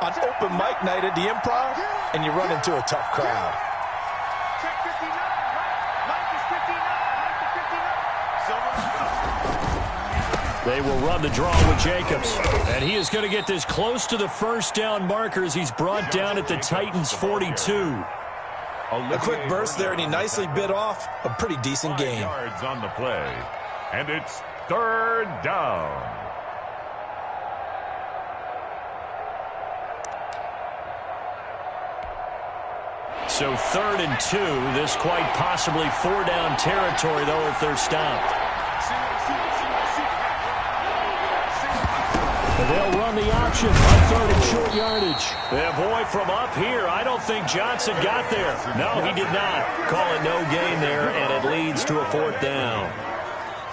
on open mic night at the Improv, and you run into a tough crowd. Check 59, Mike is 59. They will run the draw with Jacobs. And he is going to get this close to the first down markers. He's brought down at the Titans' 42. A quick burst there, and he nicely bit off a pretty decent gain. 5 yards on the play, and it's 3rd down. So 3rd and 2. This quite possibly 4-down territory, though, if they're stopped. They'll run the option on 3rd and short yardage. Yeah, boy, from up here, I don't think Johnson got there. No, he did not. Call it no gain there, and it leads to a 4th down.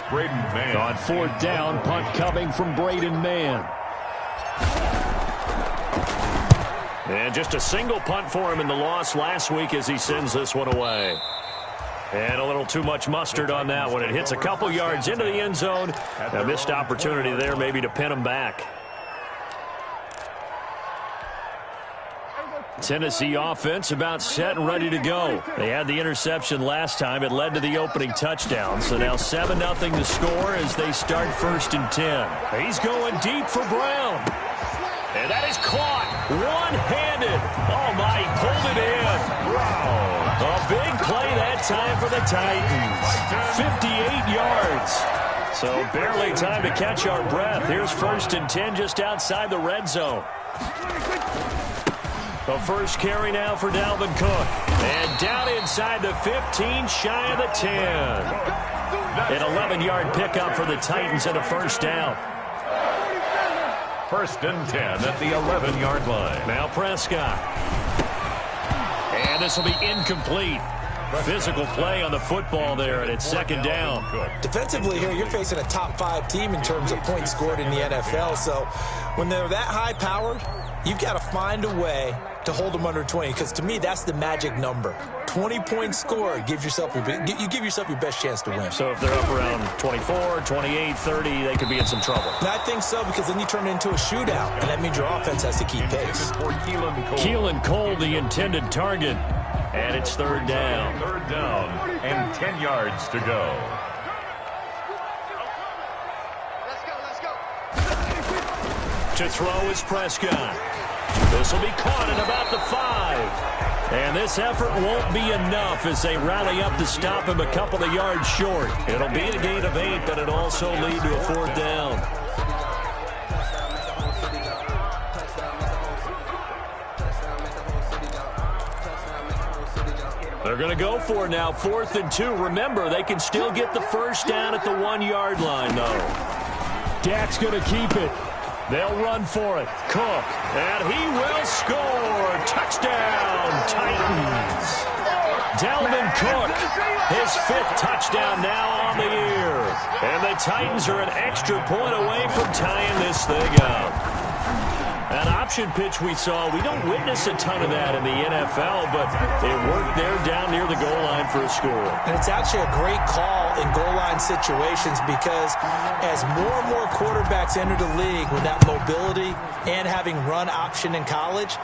Braden Mann. On 4th down, punt coming from Braden Mann. And just a single punt for him in the loss last week as he sends this one away. And a little too much mustard on that one. It hits a couple yards into the end zone. A missed opportunity there maybe to pin him back. Tennessee offense about set and ready to go. They had the interception last time. It led to the opening touchdown. So now 7-0 to score as they start 1st and 10. He's going deep for Brown. And that is caught one-handed. Oh, my, he pulled it in. Wow. A big play that time for the Titans. 58 yards. So barely time to catch our breath. Here's 1st and 10 just outside the red zone. The first carry now for Dalvin Cook. And down inside the 15, shy of the 10. An 11-yard pickup for the Titans and a 1st down. 1st and 10 at the 11-yard line. Now Prescott. And this will be incomplete. Physical play on the football there, and it's 2nd down. Defensively here, you're facing a top-5 team in terms of points scored in the NFL. So when they're that high-powered, you've got to find a way to hold them under 20, because to me, that's the magic number. 20 points scored, you give yourself your best chance to win. So if they're up around 24, 28, 30, they could be in some trouble. And I think so, because then you turn it into a shootout, and that means your offense has to keep pace. Keelan Cole, the intended target, and it's 3rd down. 3rd down and 10 yards to go. To throw is Prescott. This will be caught at about the 5. And this effort won't be enough as they rally up to stop him a couple of yards short. It'll be a gain of 8, but it'll also lead to a 4th down. They're going to go for it now, 4th and 2. Remember, they can still get the 1st down at the 1-yard line, though. Dak's going to keep it. They'll run for it. Cook, and he will score. Touchdown, Titans. Dalvin Cook, his 5th touchdown now on the year. And the Titans are an extra point away from tying this thing up. An option pitch we saw, we don't witness a ton of that in the NFL, but it worked there down near the goal line for a score. And it's actually a great call in goal line situations, because as more and more quarterbacks enter the league with that mobility and having run option in college,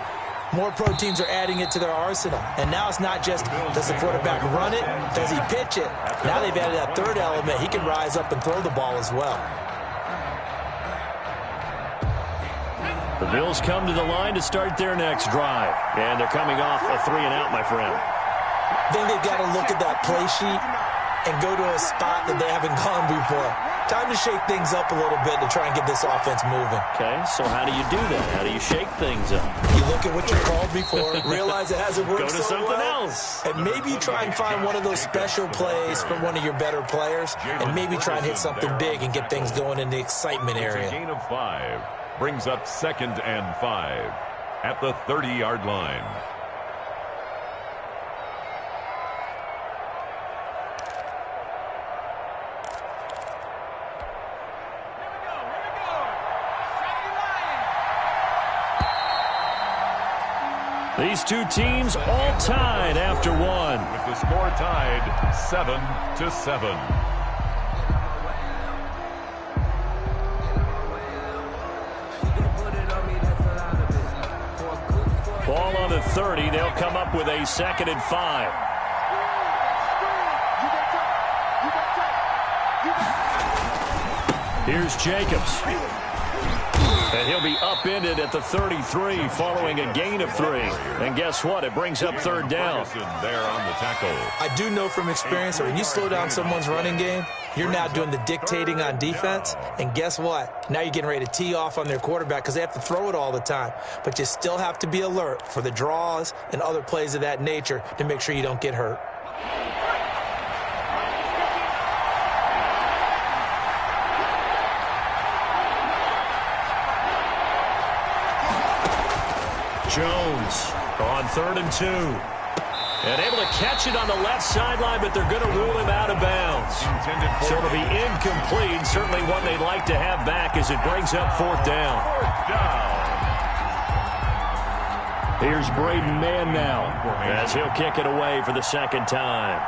more pro teams are adding it to their arsenal. And now it's not just, does the quarterback run it, does he pitch it? Now they've added that 3rd element. He can rise up and throw the ball as well. The Bills come to the line to start their next drive. And thee coming off a 3-and-out, my friend. I think they've got to look at that play sheet and go to a spot that they haven't gone before. Time to shake things up a little bit to try and get this offense moving. Okay, so how do you do that? How do you shake things up? You look at what you called before, realize it hasn't worked so well. Go to something else. And maybe try and find one of those special plays from one of your better players, and maybe try and hit something big and get things going in the excitement area. It's a gain of 5. Brings up 2nd and 5 at the 30-yard line. These two teams all tied after one. With the score tied 7-7. 30. They'll come up with a 2nd and 5. Here's Jacobs. And he'll be upended at the 33 following a gain of 3. And guess what? It brings up 3rd down. There on the tackle. I do know from experience that when you slow down someone's running game, you're now doing the dictating on defense. And guess what? Now you're getting ready to tee off on their quarterback because they have to throw it all the time. But you still have to be alert for the draws and other plays of that nature to make sure you don't get hurt. Jones on 3rd and 2. And able to catch it on the left sideline, but they're going to rule him out of bounds. So it'll be incomplete. Certainly one they'd like to have back as it brings up 4th down. Here's Braden Mann now as he'll kick it away for the 2nd time.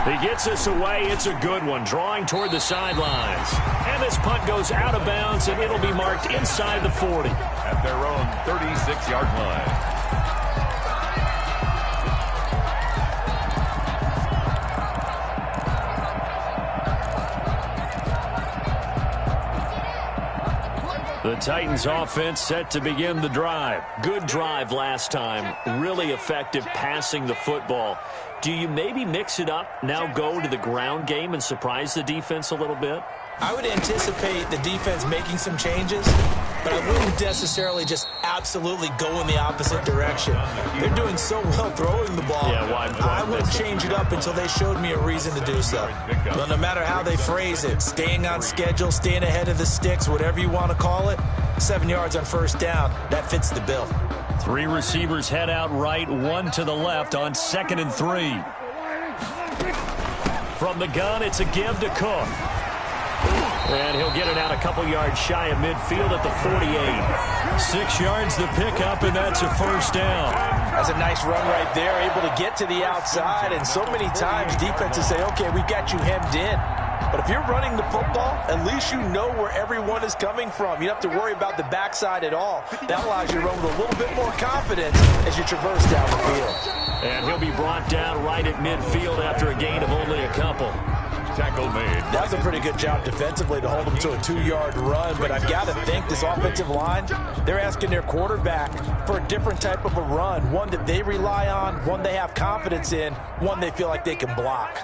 He gets this away. It's a good one, drawing toward the sidelines. And this punt goes out of bounds, and it'll be marked inside the 40. At their own 36-yard line. The Titans offense set to begin the drive. Good drive last time. Really effective passing the football. Do you maybe mix it up, now go to the ground game and surprise the defense a little bit? I would anticipate the defense making some changes, but I wouldn't necessarily just absolutely go in the opposite direction. They're doing so well throwing the ball. Yeah, I wouldn't change it up until they showed me a reason to do so. But no matter how they phrase it, staying on schedule, staying ahead of the sticks, whatever you want to call it, 7 yards on 1st down, that fits the bill. 3 receivers head out right, 1 to the left on 2nd and 3. From the gun, it's a give to Cook. And he'll get it out a couple yards shy of midfield at the 48. 6 yards the pickup, and that's a 1st down. That's a nice run right there, able to get to the outside. And so many times defenses say, okay, we got you hemmed in. But if you're running the football, at least you know where everyone is coming from. You don't have to worry about the backside at all. That allows you to run with a little bit more confidence as you traverse down the field. And he'll be brought down right at midfield after a gain of only a couple. Tackle made. That's a pretty good job defensively to hold them to a 2-yard run. But I've got to think this offensive line, they're asking their quarterback for a different type of a run. One that they rely on, one they have confidence in, one they feel like they can block.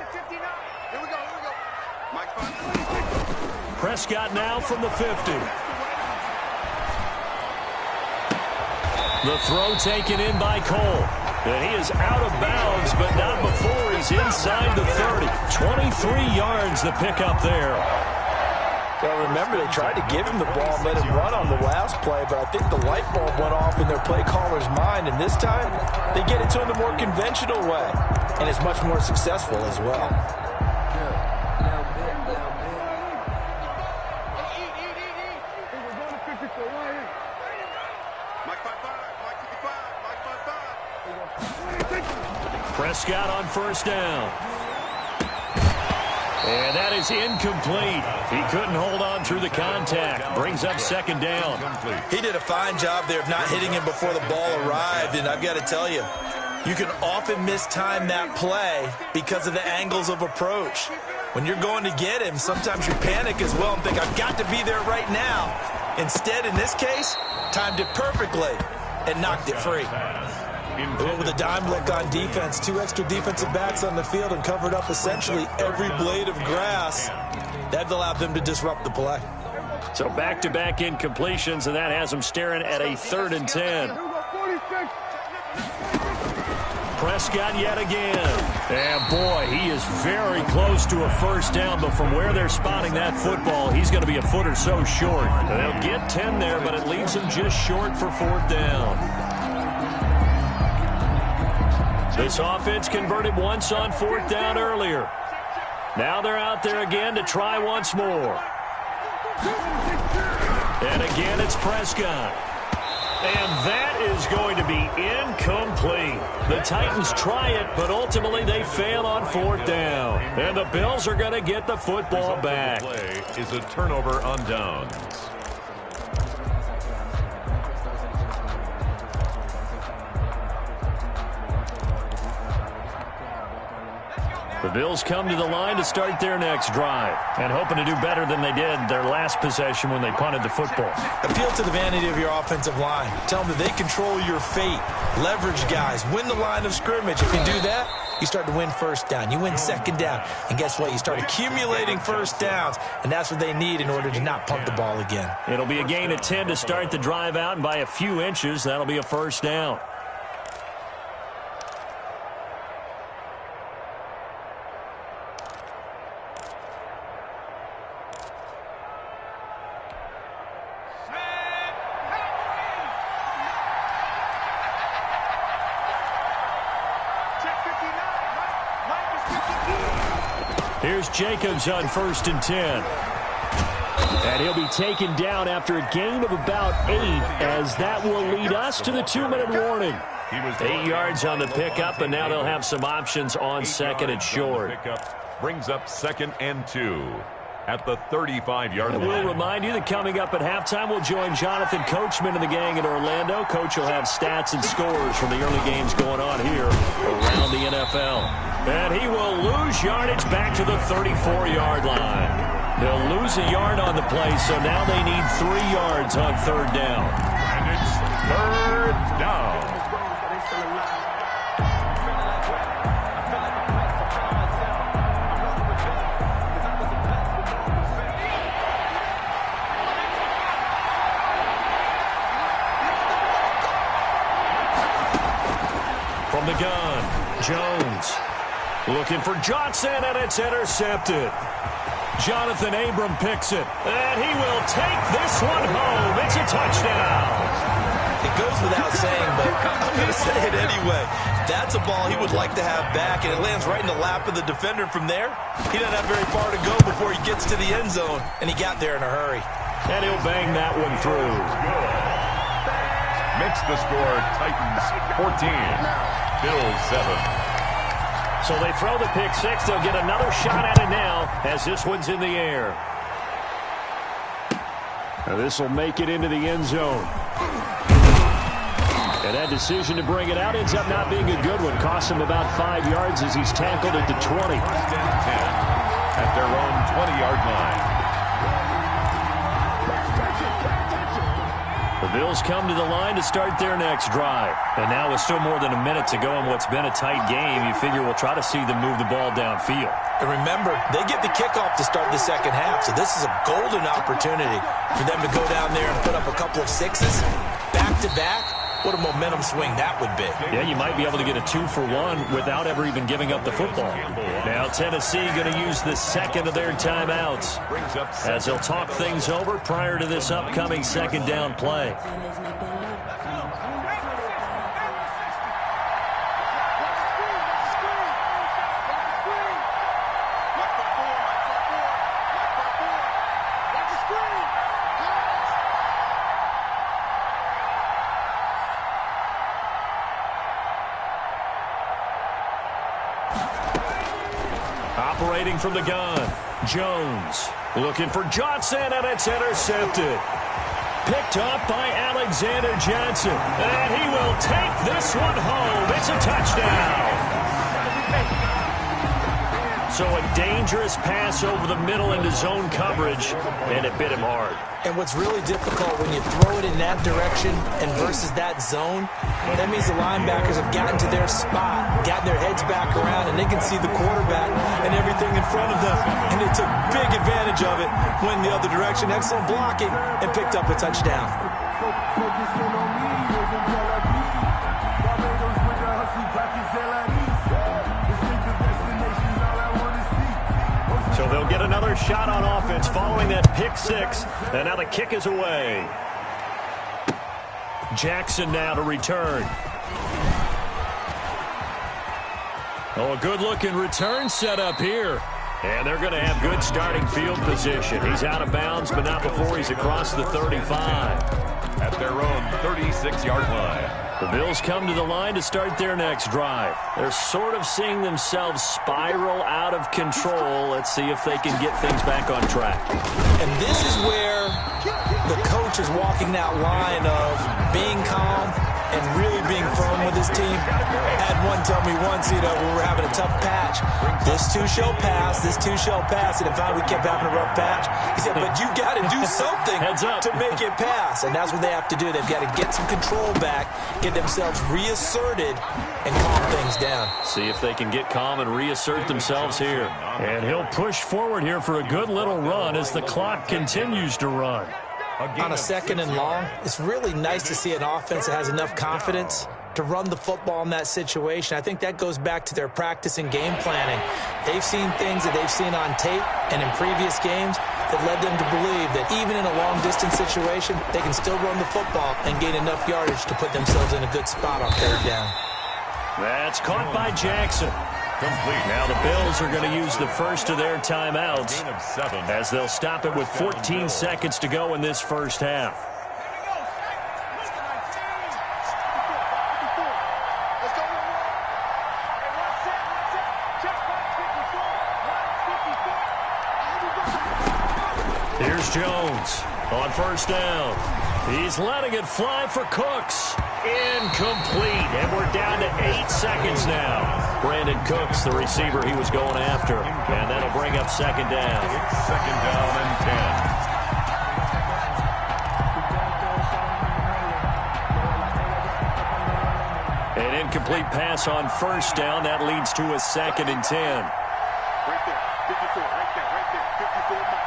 Prescott now from the 50. The throw taken in by Cole. And he is out of bounds, but not before he's inside the 30. 23 yards the pickup there. Well, remember, they tried to give him the ball and let him run on the last play, but I think the light bulb went off in their play caller's mind, and this time they get it to him the more conventional way, and it's much more successful as well. Prescott on 1st down. And that is incomplete. He couldn't hold on through the contact. Brings up 2nd down. He did a fine job there of not hitting him before the ball arrived, and I've got to tell you, you can often mistime that play because of the angles of approach. When you're going to get him, sometimes you panic as well and think, I've got to be there right now. Instead, in this case, timed it perfectly and knocked it free. They went with a dime look on defense, 2 extra defensive backs on the field and covered up essentially every blade of grass. That allowed them to disrupt the play. So back-to-back incompletions, and that has them staring at a 3rd and 10. Prescott yet again. And boy, he is very close to a 1st down, but from where they're spotting that football, he's going to be a foot or so short. They'll get 10 there, but it leaves him just short for 4th down. This offense converted once on 4th down earlier. Now they're out there again to try once more. And again, it's Prescott. And that is going to be incomplete. The Titans try it, but ultimately they fail on 4th down. And the Bills are going to get the football back. The play is a turnover on downs. The Bills come to the line to start their next drive and hoping to do better than they did their last possession when they punted the football. Appeal to the vanity of your offensive line. Tell them that they control your fate. Leverage guys. Win the line of scrimmage. If you do that, you start to win 1st down. You win 2nd down. And guess what? You start accumulating 1st downs. And that's what they need in order to not punt the ball again. It'll be a gain of 10 to start the drive out, and by a few inches, that'll be a 1st down. Here's Jacobs on 1st and 10. And he'll be taken down after a gain of about 8, as that will lead us to the 2-minute warning. 8 yards on the pickup, and now they'll have some options on 2nd and short. Brings up 2nd and 2 at the 35-yard line. We'll remind you that coming up at halftime, we'll join Jonathan Coachman and the gang in Orlando. Coach will have stats and scores from the early games going on here around the NFL. And he will lose yardage back to the 34-yard line. They'll lose a yard on the play, so now they need 3 yards on 3rd down. And it's 3rd down. From the gun, Jones. Looking for Johnson, and it's intercepted. Jonathan Abram picks it, and he will take this one home. It's a touchdown. It goes without saying, but I'm going to say it anyway. That's a ball he would like to have back, and it lands right in the lap of the defender from there. He doesn't have very far to go before he gets to the end zone, and he got there in a hurry. And he'll bang that one through. Makes the score Titans 14, Bills 7. So they throw the pick 6. They'll get another shot at it now as this one's in the air. Now this will make it into the end zone. And that decision to bring it out ends up not being a good one. Costs him about 5 yards as he's tackled at the 20. 10 at their own 20-yard line. The Bills come to the line to start their next drive. And now with still more than a minute to go in what's been a tight game, you figure we'll try to see them move the ball downfield. And remember, they get the kickoff to start the 2nd half, so this is a golden opportunity for them to go down there and put up a couple of 6s back-to-back. What a momentum swing that would be. Yeah, you might be able to get a 2-for-1 without ever even giving up the football. Now Tennessee going to use the 2nd of their timeouts as they'll talk things over prior to this upcoming 2nd down play. Operating from the gun, Jones looking for Johnson, and it's intercepted. Picked up by Alexander Johnson, and he will take this one home. It's a touchdown. So a dangerous pass over the middle into zone coverage, and it bit him hard. And what's really difficult when you throw it in that direction and versus that zone, that means the linebackers have gotten to their spot, gotten their heads back around, and they can see the quarterback and everything in front of them. And they took big advantage of it, went the other direction, excellent blocking, and picked up a touchdown. So they'll get another shot on offense following that pick 6. And now the kick is away. Jackson now to return. Oh, a good-looking return set up here. And they're going to have good starting field position. He's out of bounds, but not before he's across the 35. at their own 36-yard line. The Bills come to the line to start their next drive. They're sort of seeing themselves spiral out of control. Let's see if they can get things back on track. And this is where the coach is walking that line of being calm and really being firm with his team. I had one tell me once, we were having a tough patch. This too shall pass, this too shall pass. And in fact, we kept having a rough patch. He said, but you got to do something to make it pass. And that's what they have to do. They've got to get some control back, get themselves reasserted, and calm things down. See if they can get calm and reassert themselves here. And he'll push forward here for a good little run as the clock continues to run. On a 2nd and long, it's really nice to see an offense that has enough confidence to run the football in that situation. I think that goes back to their practice and game planning. They've seen things that they've seen on tape and in previous games that led them to believe that even in a long-distance situation, they can still run the football and gain enough yardage to put themselves in a good spot on 3rd down. That's caught by Jackson. Complete. Now the Bills are going to use the first of their timeouts as they'll stop it with 14 seconds to go in this first half. Here's Jones on 1st down. He's letting it fly for Cooks. Incomplete, and we're down to 8 seconds now. Brandon Cooks, the receiver he was going after, and that'll bring up 2nd down. 2nd down and 10. An incomplete pass on 1st down. That leads to a 2nd and 10. Right there, 54, right there, 54 mark.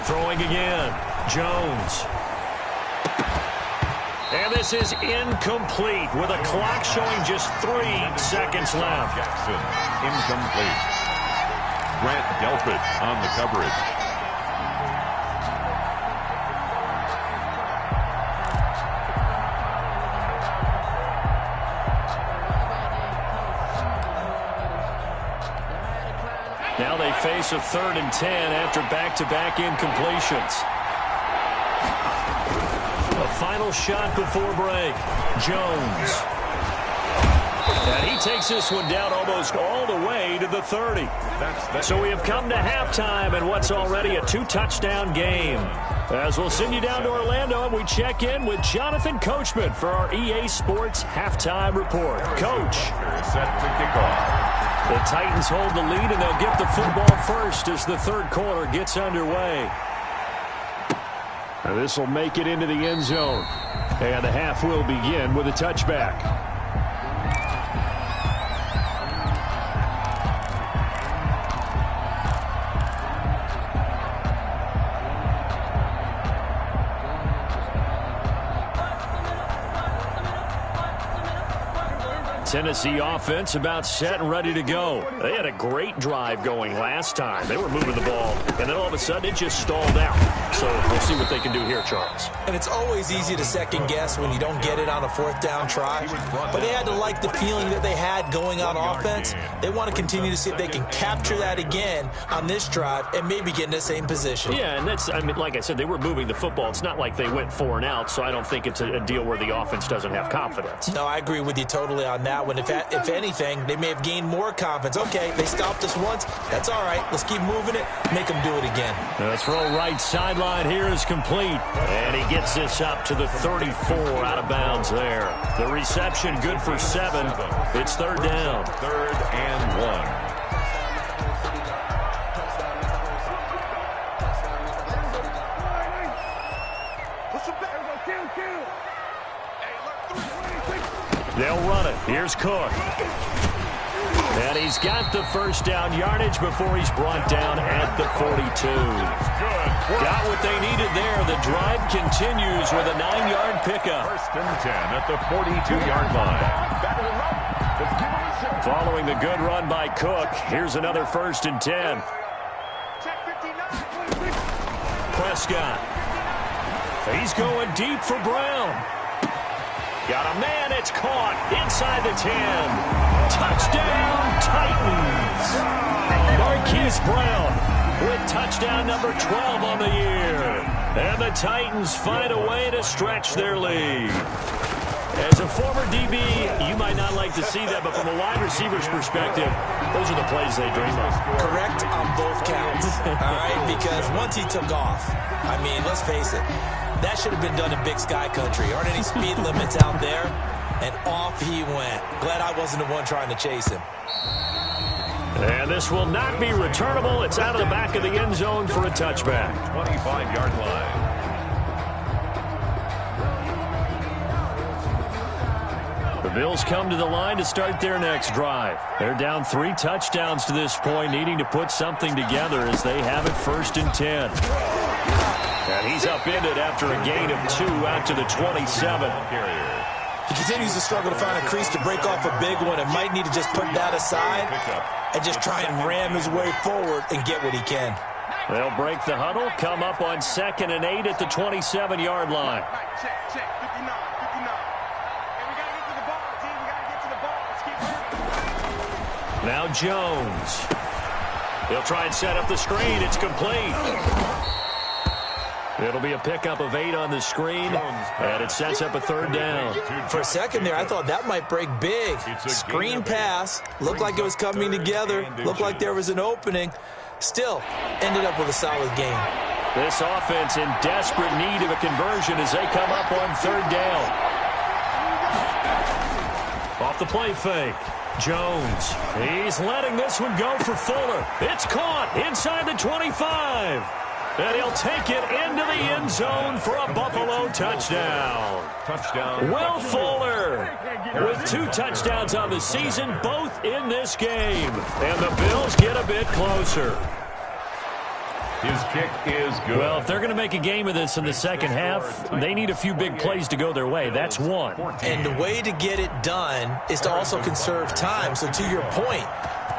Throwing again. Jones. And this is incomplete with a clock showing just 3 seconds left. Jackson, incomplete. Grant Delpit on the coverage. Now they face a 3rd and 10 after back-to-back incompletions. A final shot before break. Jones. And he takes this one down almost all the way to the 30. So we have come to halftime in what's already a 2-touchdown game. As we'll send you down to Orlando, and we check in with Jonathan Coachman for our EA Sports Halftime Report. Coach. Set to kick off. The Titans hold the lead, and they'll get the football first as the 3rd quarter gets underway. This will make it into the end zone. And the half will begin with a touchback. Tennessee offense about set and ready to go. They had a great drive going last time. They were moving the ball, and then all of a sudden it just stalled out. So we'll see what they can do here, Charles. And it's always easy to second guess when you don't get it on a 4th down try. But they had to like the feeling that they had going on offense. They want to continue to see if they can capture that again on this drive and maybe get in the same position. Yeah, and that's, I mean, like I said, they were moving the football. It's not like they went 4 and out, so I don't think it's a deal where the offense doesn't have confidence. No, I agree with you totally on that one. If anything, they may have gained more confidence. Okay, they stopped us once. That's all right. Let's keep moving it. Make them do it again. The throw right sideline here is complete. And he gets this up to the 34 out of bounds there. The reception good for 7. It's 3rd down. 3rd and 1. They'll run it. Here's Cook. And he's got the 1st down yardage before he's brought down at the 42. Got what they needed there. The drive continues with a 9-yard pickup. 1st and 10 at the 42-yard line. Following the good run by Cook, here's another 1st and 10. Prescott. He's going deep for Brown. Got a man, it's caught inside the 10. Touchdown, Titans. Marquise Marquise Brown with touchdown number 12 on the year. And the Titans find a way to stretch their lead. As a former DB, you might not like to see that, but from a wide receiver's perspective, those are the plays they dream of. Correct on both counts, all right? Because once he took off, I mean, let's face it, that should have been done in Big Sky Country. Aren't any speed limits out there? And off he went. Glad I wasn't the one trying to chase him. And this will not be returnable. It's out of the back of the end zone for a touchback. 25-yard line. The Bills come to the line to start their next drive. They're down 3 touchdowns to this point, needing to put something together as they have it 1st and 10. And he's upended after a gain of 2 out to the 27. He continues to struggle to find a crease to break off a big one and might need to just put that aside and just try and ram his way forward and get what he can. They'll break the huddle, come up on 2nd and 8 at the 27-yard line. Check, 59, 59. And we got to get to the ball, team. We got to get to the ball. Let's keep moving. Now Jones. He'll try and set up the screen. It's complete. It'll be a pickup of 8 on the screen, and it sets up a 3rd down. For a second there, I thought that might break big. Screen pass. Looked like it was coming together. Looked like there was an opening. Still, ended up with a solid game. This offense in desperate need of a conversion as they come up on 3rd down. Off the play fake. Jones. He's letting this one go for Fuller. It's caught inside the 25. And he'll take it into the end zone for a Buffalo touchdown. Will Fuller with 2 touchdowns on the season, both in this game. And the Bills get a bit closer. His kick is good. Well, if they're going to make a game of this in the second half, they need a few big plays to go their way. That's one. And the way to get it done is to also conserve time. So to your point,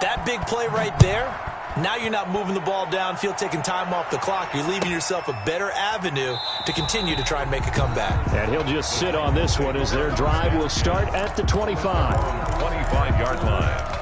that big play right there, now you're not moving the ball downfield, taking time off the clock. You're leaving yourself a better avenue to continue to try and make a comeback. And he'll just sit on this one as their drive will start at the 25. 25-yard line.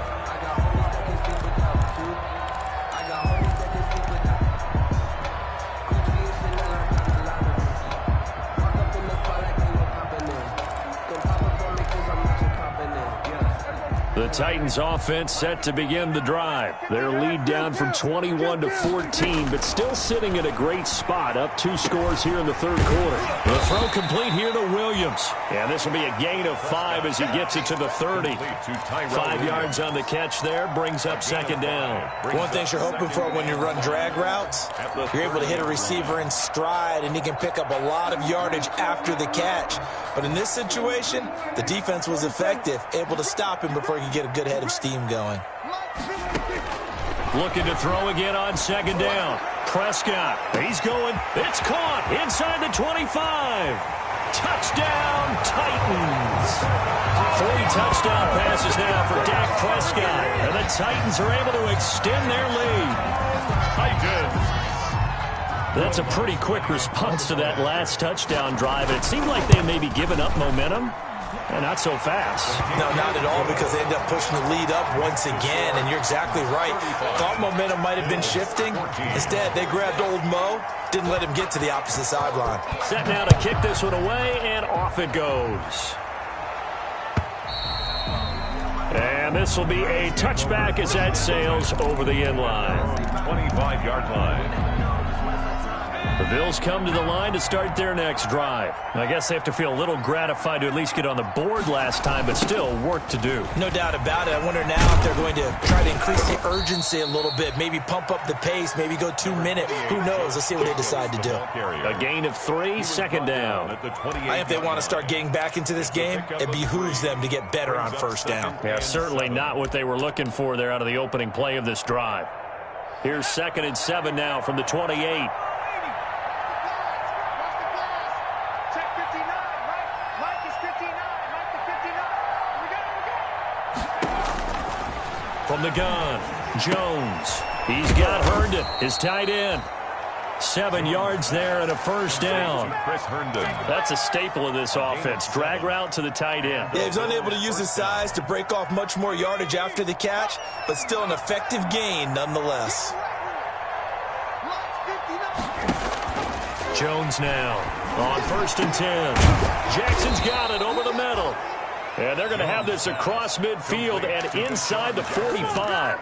The Titans offense set to begin the drive. Their lead down from 21 to 14, but still sitting at a great spot, up 2 scores here in the 3rd quarter. The throw complete here to Williams. And this will be a gain of 5 as he gets it to the 30. 5 yards on the catch there, brings up 2nd down. One thing you're hoping for when you run drag routes, you're able to hit a receiver in stride, and he can pick up a lot of yardage after the catch. But in this situation, the defense was effective, able to stop him before he could get a good head of steam going. Looking to throw again on 2nd down. Prescott, he's going. It's caught inside the 25. Touchdown, Titans. 3 touchdown passes now for Dak Prescott. And the Titans are able to extend their lead. Titans. That's a pretty quick response to that last touchdown drive. It seemed like they may be giving up momentum. And not so fast. No, not at all, because they end up pushing the lead up once again, and you're exactly right. Thought momentum might have been shifting. Instead, they grabbed old Mo, didn't let him get to the opposite sideline. Set now to kick this one away, and off it goes. And this will be a touchback as that sails over the end line. 25-yard line. The Bills come to the line to start their next drive. I guess they have to feel a little gratified to at least get on the board last time, but still work to do. No doubt about it. I wonder now if they're going to try to increase the urgency a little bit, maybe pump up the pace, maybe go 2 minutes. Who knows? Let's see what they decide to do. A gain of 3, 2nd down. If they want to start getting back into this game, it behooves them to get better on 1st down. Yeah, certainly not what they were looking for there out of the opening play of this drive. Here's 2nd and 7 now from the 28. From the gun, Jones. He's got Herndon, his tight end. 7 yards there and a first down. Chris Herndon. That's a staple of this offense. Drag route to the tight end. Yeah, he's unable to use his size to break off much more yardage after the catch, but still an effective gain nonetheless. Jones now on 1st and 10. Jackson's got it over the middle. And they're going to have this across midfield and inside the 45.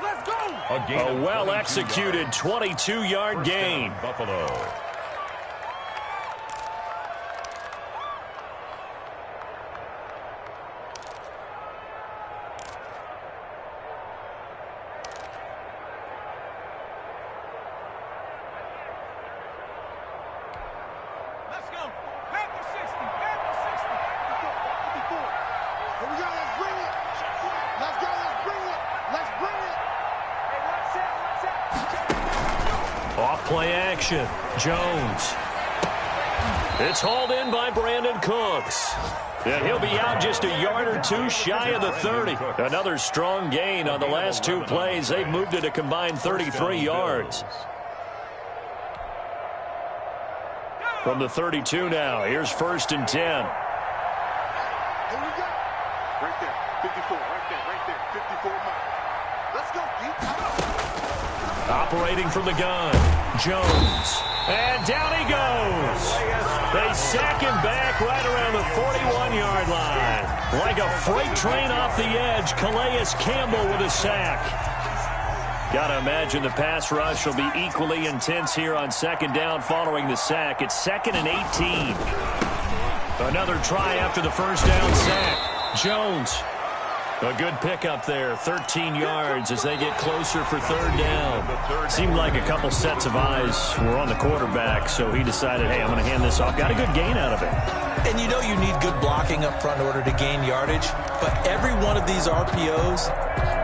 A well-executed 22-yard gain. Buffalo. Play action. Jones. It's hauled in by Brandon Cooks. And he'll be out just a yard or two shy of the 30. Another strong gain on the last 2 plays. They've moved it a combined 33 yards. From the 32 now, here's 1st and 10. Here we go. Right there. 54. Right there. 54 miles. Let's go, Pete. Operating from the gun. Jones. And down he goes. They sack him back right around the 41-yard line. Like a freight train off the edge, Calais Campbell with a sack. Got to imagine the pass rush will be equally intense here on 2nd down following the sack. It's 2nd and 18. Another try after the 1st down sack. Jones. A good pickup there, 13 yards as they get closer for 3rd down. Seemed like a couple sets of eyes were on the quarterback, so he decided, hey, I'm going to hand this off. Got a good gain out of it. And you know you need good blocking up front in order to gain yardage, but every one of these RPOs,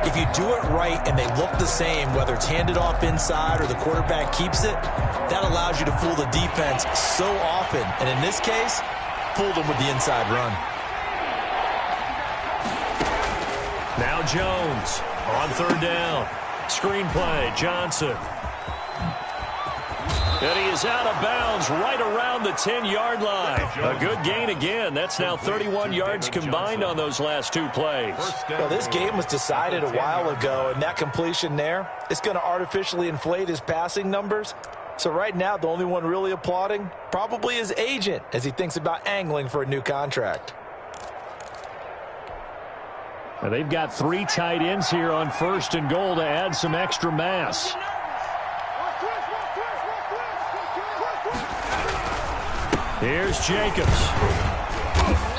if you do it right and they look the same, whether it's handed off inside or the quarterback keeps it, that allows you to fool the defense so often. And in this case, fooled them with the inside run. Now Jones on 3rd down. Screenplay, Johnson. And he is out of bounds right around the 10-yard line. A good gain again. That's now 31 yards combined on those last 2 plays. Well, this game was decided a while ago, and that completion there is going to artificially inflate his passing numbers. So right now, the only one really applauding probably his agent as he thinks about angling for a new contract. Now they've got 3 tight ends here on 1st and goal to add some extra mass. Here's Jacobs.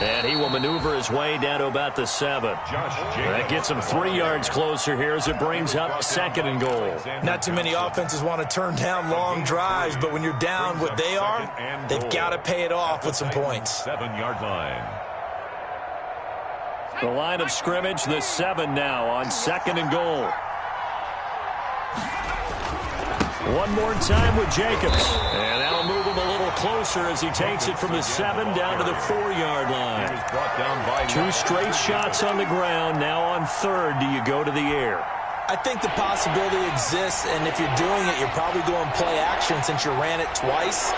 And he will maneuver his way down to about the 7. That gets him 3 yards closer here as it brings up 2nd and goal. Not too many offenses want to turn down long drives, but when you're down what they are, they've got to pay it off with some points. 7-yard line. The line of scrimmage, the 7 now on 2nd and goal. One more time with Jacobs. And that'll move him a little closer as he takes it from the 7 down to the 4-yard line. 2 straight shots on the ground. Now on 3rd, do you go to the air? I think the possibility exists, and if you're doing it, you're probably going play action since you ran it twice.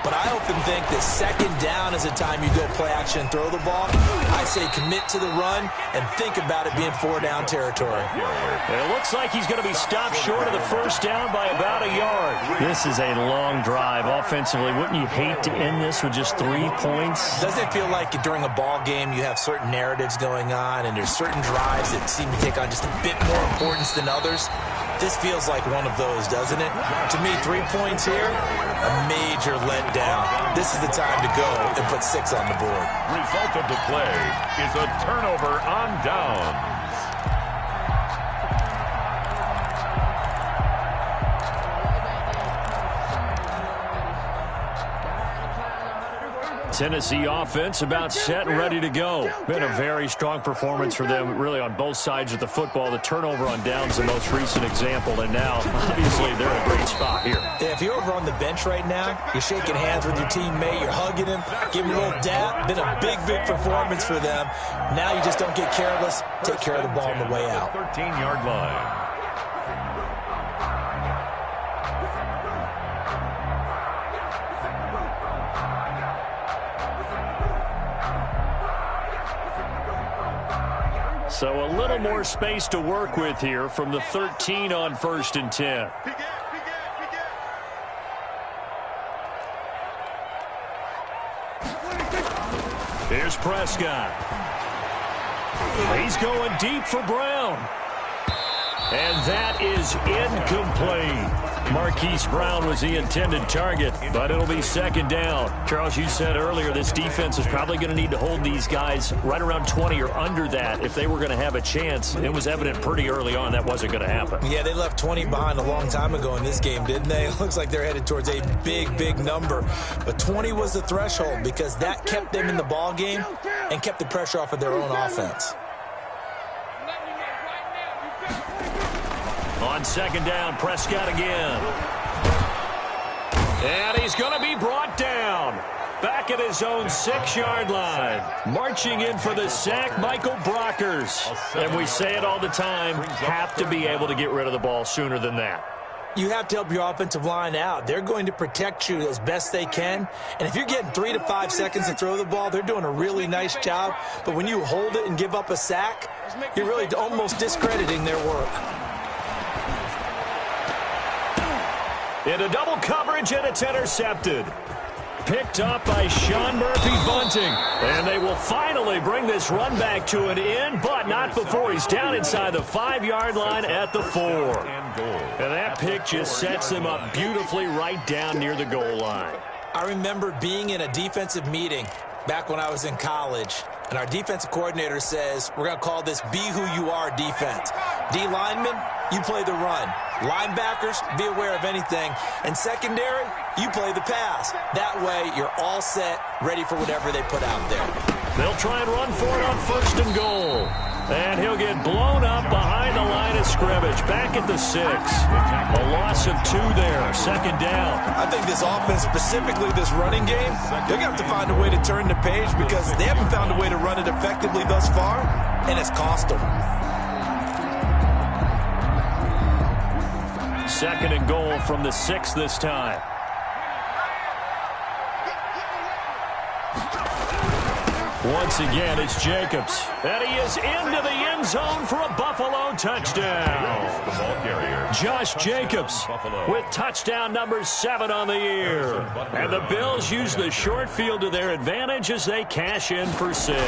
But I often think that 2nd down is a time you go play action and throw the ball. I say commit to the run and think about it being 4-down territory. And it looks like he's going to be stopped short of the 1st down by about a yard. This is a long drive offensively. Wouldn't you hate to end this with just 3 points? Doesn't it feel like during a ball game you have certain narratives going on and there's certain drives that seem to take on just a bit more importance than others? This feels like one of those, doesn't it? To me, 3 points here, a major letdown. This is the time to go and put 6 on the board. Result of the play is a turnover on downs. Tennessee offense about set and ready to go. Been a very strong performance for them, really, on both sides of the football. The turnover on downs, the most recent example, and now, obviously, they're in a great spot here. Yeah, if you're over on the bench right now, you're shaking hands with your teammate, you're hugging him, giving him a little dap. Been a big, big performance for them. Now you just don't get careless. Take care of the ball on the way out. 13-yard line. So a little more space to work with here from the 13 on 1st and 10. Here's Prescott. He's going deep for Brown. And that is incomplete. Marquise Brown was the intended target, but it'll be 2nd down. Charles, you said earlier this defense is probably going to need to hold these guys right around 20 or under that if they were going to have a chance. It was evident pretty early on that wasn't going to happen. Yeah, they left 20 behind a long time ago in this game, didn't they? It looks like they're headed towards a big, big number. But 20 was the threshold because that kept them in the ball game and kept the pressure off of their own offense. On 2nd down, Prescott again. And he's going to be brought down. Back at his own 6-yard line. Marching in for the sack, Michael Brockers. And we say it all the time, have to be able to get rid of the ball sooner than that. You have to help your offensive line out. They're going to protect you as best they can. And if you're getting 3 to 5 seconds to throw the ball, they're doing a really nice job. But when you hold it and give up a sack, you're really almost discrediting their work. Into double coverage, and it's intercepted. Picked up by Sean Murphy-Bunting. And they will finally bring this run back to an end, but not before he's down inside the 5-yard line at the 4. And that pick just sets him up beautifully right down near the goal line. I remember being in a defensive meeting back when I was in college, and our defensive coordinator says, we're going to call this Be Who You Are defense. D linemen, you play the run. Linebackers, be aware of anything. And secondary, you play the pass. That way, you're all set, ready for whatever they put out there. They'll try and run for it on 1st and goal. And he'll get blown up behind the line of scrimmage. Back at the 6. A loss of 2 there. 2nd down. I think this offense, specifically this running game, they're going to have to find a way to turn the page because they haven't found a way to run it effectively thus far, and it's cost them. 2nd and goal from the 6 this time. Once again, it's Jacobs. And he is into the end zone for a Buffalo touchdown. The ball carrier, Josh Jacobs with touchdown number 7 on the year. And the Bills use the short field to their advantage as they cash in for 6.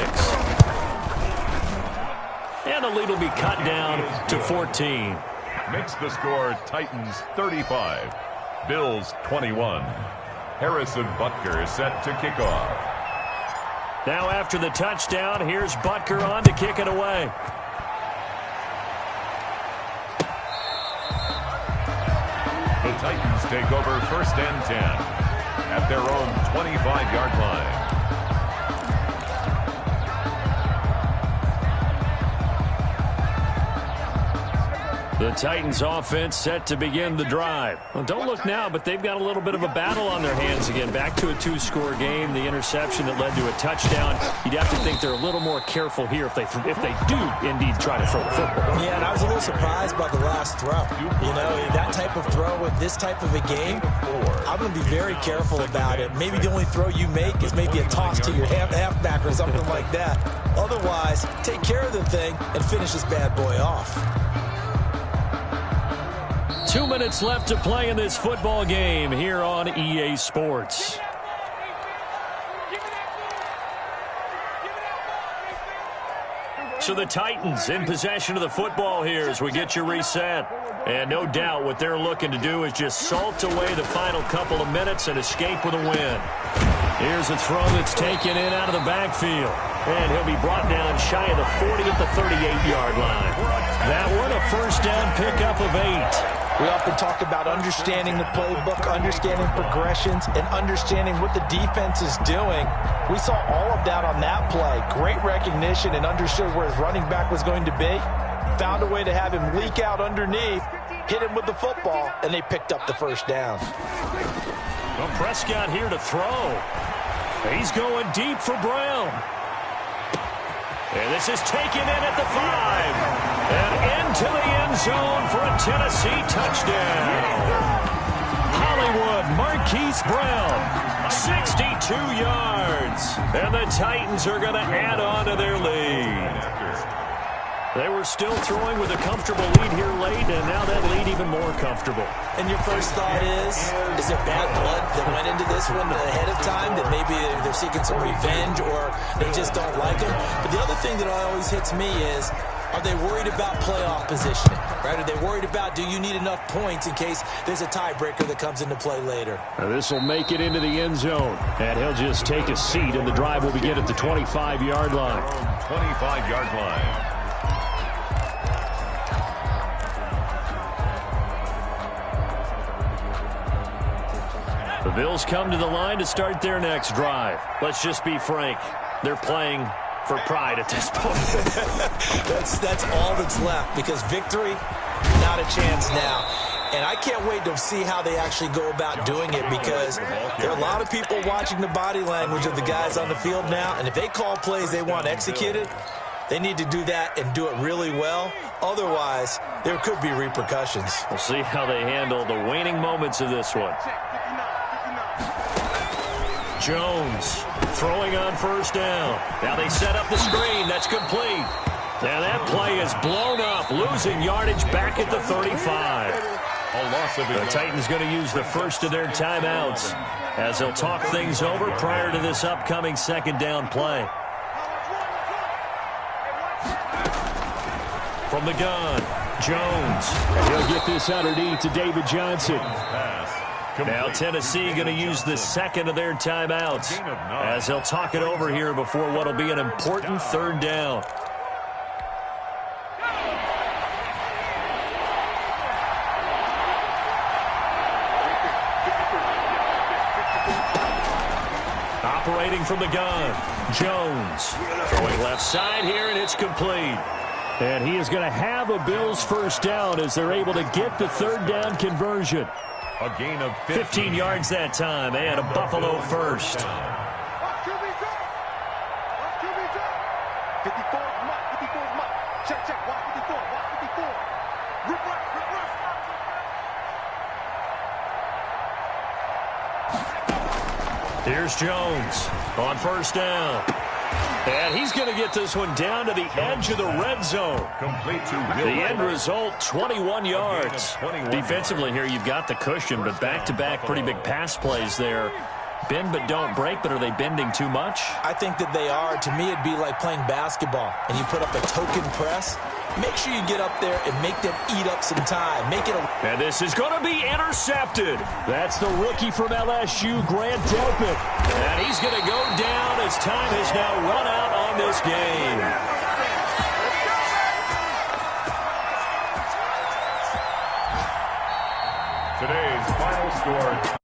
And the lead will be cut down to 14. makes the score Titans 35, Bills 21. Harrison Butker is set to kick off. Now after the touchdown, here's Butker on to kick it away. The Titans take over 1st and 10 at their own 25-yard line. The Titans offense set to begin the drive. Well, don't look now, but they've got a little bit of a battle on their hands again. Back to a 2-score game, the interception that led to a touchdown. You'd have to think they're a little more careful here if they do indeed try to throw the football. Yeah, and I was a little surprised by the last throw. You know, that type of throw with this type of a game, I'm going to be very careful about it. Maybe the only throw you make is maybe a toss to your halfback or something like that. Otherwise, take care of the thing and finish this bad boy off. 2 minutes left to play in this football game here on EA Sports. So the Titans in possession of the football here as we get you reset. And no doubt what they're looking to do is just salt away the final couple of minutes and escape with a win. Here's a throw that's taken in out of the backfield. And he'll be brought down shy of the 40 at the 38-yard line. That one a first down pickup of 8. We often talk about understanding the playbook, understanding progressions, and understanding what the defense is doing. We saw all of that on that play. Great recognition and understood where his running back was going to be. Found a way to have him leak out underneath, hit him with the football, and they picked up the first down. Well, Prescott here to throw. He's going deep for Brown. And this is taken in at the 5. And into the end zone for a Tennessee touchdown. Hollywood Marquise Brown, 62 yards. And the Titans are going to add on to their lead. They were still throwing with a comfortable lead here late, and now that lead even more comfortable. And your first thought is there bad blood that went into this one ahead of time, that maybe they're seeking some revenge or they just don't like him? But the other thing that always hits me is, are they worried about playoff positioning? Right? Are they worried about, do you need enough points in case there's a tiebreaker that comes into play later? This will make it into the end zone, and he'll just take a seat, and the drive will begin at the 25-yard line. 25-yard line. The Bills come to the line to start their next drive. Let's just be frank. They're playing for pride at this point. that's all that's left, because victory, not a chance now. And I can't wait to see how they actually go about doing it, because there are a lot of people watching the body language of the guys on the field now, and if they call plays they want executed, they need to do that and do it really well. Otherwise, there could be repercussions. We'll see how they handle the waning moments of this one. Jones throwing on first down. Now they set up the screen. That's complete. Now that play is blown up, losing yardage back at the 35. A loss of The Titans going to use the first of their timeouts as they'll talk things over prior to this upcoming second down play. From the gun, Jones. And he'll get this underneath to David Johnson. Now Tennessee going to use the second of their timeouts as they'll talk it over here before what will be an important third down. Operating from the gun, Jones. Throwing left side here, and it's complete. And he is going to have a Bills first down as they're able to get the third down conversion. A gain of 15 yards that time, and a Buffalo first. 54 is mine. Check. Watch 54. Rip right. Here's Jones on first down. And he's going to get this one down to the edge of the red zone. Complete to The end result, 21 yards. Defensively here, you've got the cushion, but back-to-back pretty big pass plays there. Bend but don't break, but are they bending too much? I think that they are. To me, it'd be like playing basketball, and you put up a token press. Make sure you get up there and make them eat up some time. Make it a... And this is going to be intercepted. That's the rookie from LSU, Grant Delpit. And he's going to go down as time has now run out on this game. today's final score.